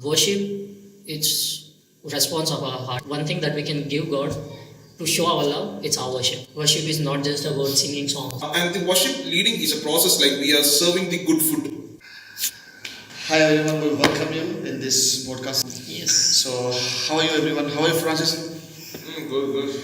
Worship, it's response of our heart. One thing that we can give God to show our love, it's our worship. Worship is not just about singing songs. And the worship leading is a process like we are serving the good food. Hi everyone, we welcome you in this podcast. Yes. So, how are you everyone? How are you, Francis? Good.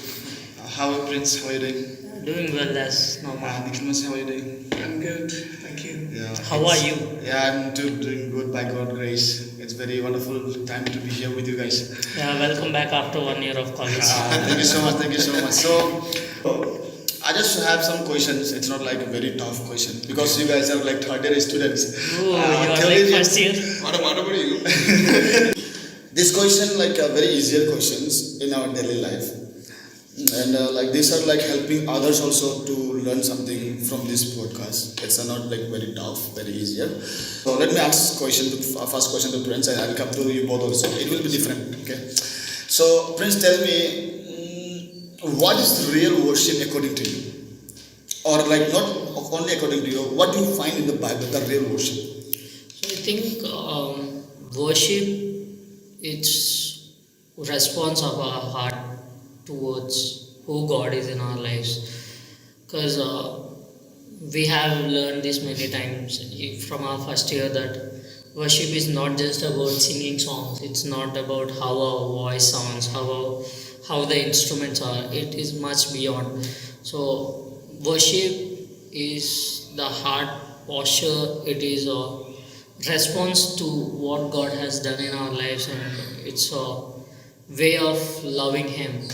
How are you, Prince? How are you doing? Doing well as normal. Nikhil Masi, how are you doing? I'm good, thank you. Yeah. How are you? Yeah, I'm doing good by God's grace. It's very wonderful time to be here with you guys. Yeah, welcome back after 1 year of college. Thank you so much. Thank you so much. So, I just have some questions. It's not like a very tough question because you guys are like third year students. Oh, you are telling like you- first year. What about you? This question like very easier questions in our daily life, and like these are like helping others also to learn something from this podcast. It's not like very tough, very easier. So let me ask first question to Prince, and I'll come to you both also. It will be different. Okay. So Prince, tell me, what is real worship according to you, or like not only according to you? What do you find in the Bible the real worship? So I think worship, it's response of our heart towards who God is in our lives. Because we have learned this many times from our first year that worship is not just about singing songs. It's not about how our voice sounds, how the instruments are. It is much beyond. So worship is the heart posture. It is a response to what God has done in our lives, and it's a way of loving Him.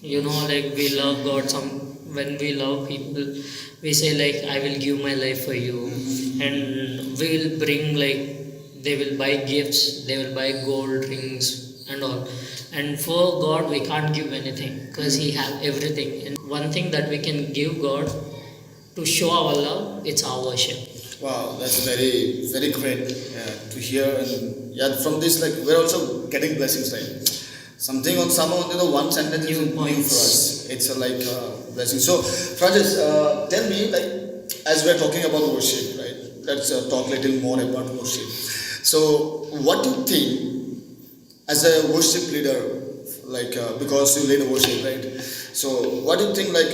You know, like we love God. When we love people, we say like, "I will give my life for you," and we will bring like they will buy gifts, they will buy gold rings and all. And for God, we can't give anything because He has everything. And one thing that we can give God to show our love, it's our worship. Wow, that's very, very great to hear. And yeah, from this, like, we're also getting blessings, right? Something on someone, one sentence is New new for points. us. It's a blessing. So, Francis, tell me, like, as we're talking about worship, right? Let's talk a little more about worship. So, what do you think as a worship leader, like, because you lead a worship, right? So, what do you think, like,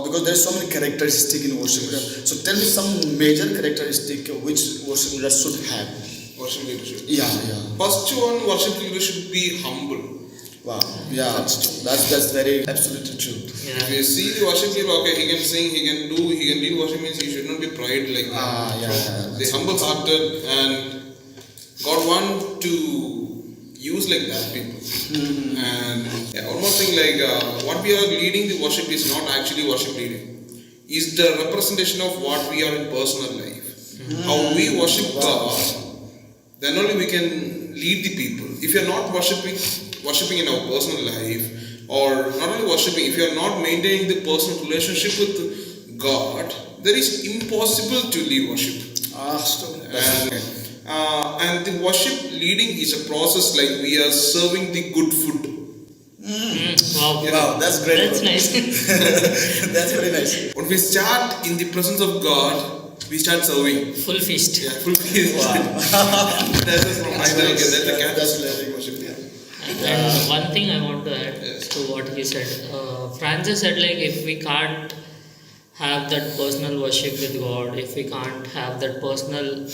because there's so many characteristics in worship leader. So, tell me some major characteristic which worship leader should have. Worship leadership. Yeah. First one, worship leader should be humble. Wow. Yeah, that's very absolutely true. If Yeah. you see the worship leader, okay, he can sing, he can lead worship, means he should not be pride like that. Yeah. The humble hearted, and God want to use like that people. And one more thing, like what we are leading the worship is not actually worship leading. Is the representation of what we are in personal life. How we worship God, then only we can lead the people. If you are not worshiping in our personal life, or not only worshiping, if you are not maintaining the personal relationship with God, then it's impossible to lead worship. And the worship leading is a process like we are serving the good food. Wow. Wow, that's great. That's nice. That's very nice. When we start in the presence of God, we start serving. Full feast. Yeah, full feast. That is from my side. Okay, that's the That's Catholic worship. And one thing I want to add Yes. to what he said. Francis said like if we can't have that personal worship with God, if we can't have that personal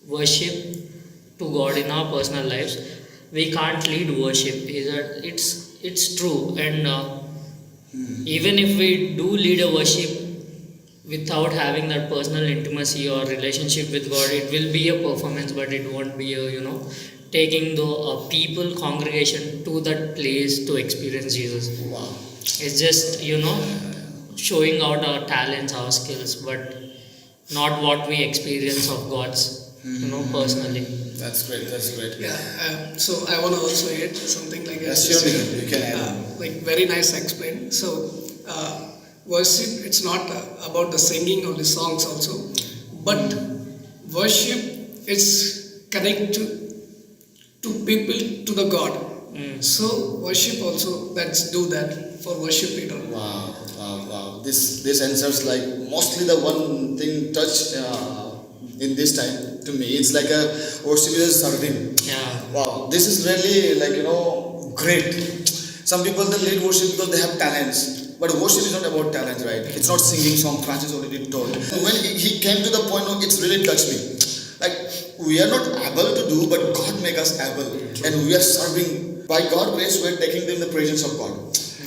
worship to God in our personal lives, we can't lead worship. Is that it's true, and even if we do lead a worship without having that personal intimacy or relationship with God, it will be a performance, but it won't be a taking the people congregation to that place to experience Jesus. Wow. It's just showing out our talents, our skills, but not what we experience of God's personally. That's great. Yeah, so I want to also add something like Yes, this. sure, you can add. Like very nice explained. So worship, it's not about the singing or the songs also, but worship is connect to people to the God. So worship also, let's do that for worship leader. Wow. This answers like mostly the one thing touched in this time to me. It's like a worship is serving. Yeah. Wow, this is really like great. Some people they lead worship because they have talents, but worship is not about talent, right? It's not singing song. Francis already told. When he came to the point, it's really touched me. Like we are not able to do, but God make us able, and we are serving. By God's grace, we are taking them in the presence of God.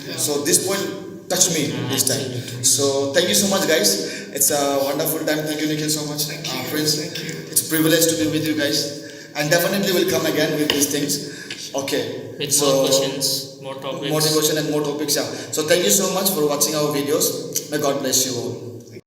Yeah. So this point touched me this time. Absolutely. So thank you so much, guys. It's a wonderful time. Thank you, Nikhil, so much. Thank you. Prince. Thank you. It's a privilege to be with you guys, and definitely we'll come again with these things. Okay. With so, more questions, more topics. More question and more topics. Yeah. So thank you so much for watching our videos. May God bless you all.